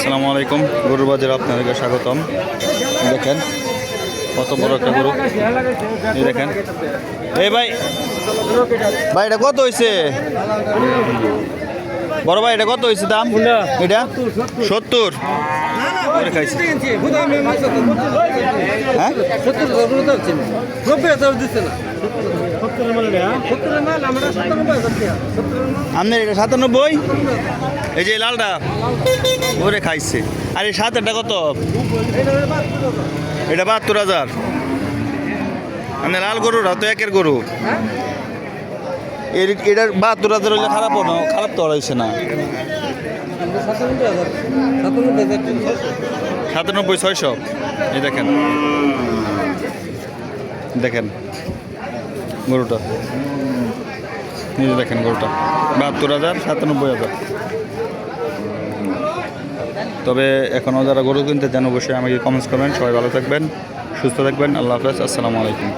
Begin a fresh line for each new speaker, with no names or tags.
আসসালামু আলাইকুম। গরুর বাজারে আপনাদেরকে স্বাগতম। দেখেন কত বড় একটা গরু, এই দেখেন। এই ভাই ভাই এটা কত হয়েছে? বড় ভাই এটা কত হয়েছে দাম? এটা 70 খাইছে। হ্যাঁ আপনার এটা 97, এই যে লালটা ওরে খাইছে। আর এই 7-টা কত? এটা 72,000। মানে লাল গরুটা তো একের গরু, এটার 72,000 হলে খারাপ না, খারাপ তো হয়েছে না। 97,600। এই দেখেন দেখেন গরুটা, এই যে দেখেন গরুটা 72,000, 97,000। তবে এখনও যারা গরু কিনতে চান অবশ্যই আমাকে কমেন্টস করবেন। সবাই ভালো থাকবেন, সুস্থ থাকবেন। আল্লাহ হাফেজ, আসসালামু আলাইকুম।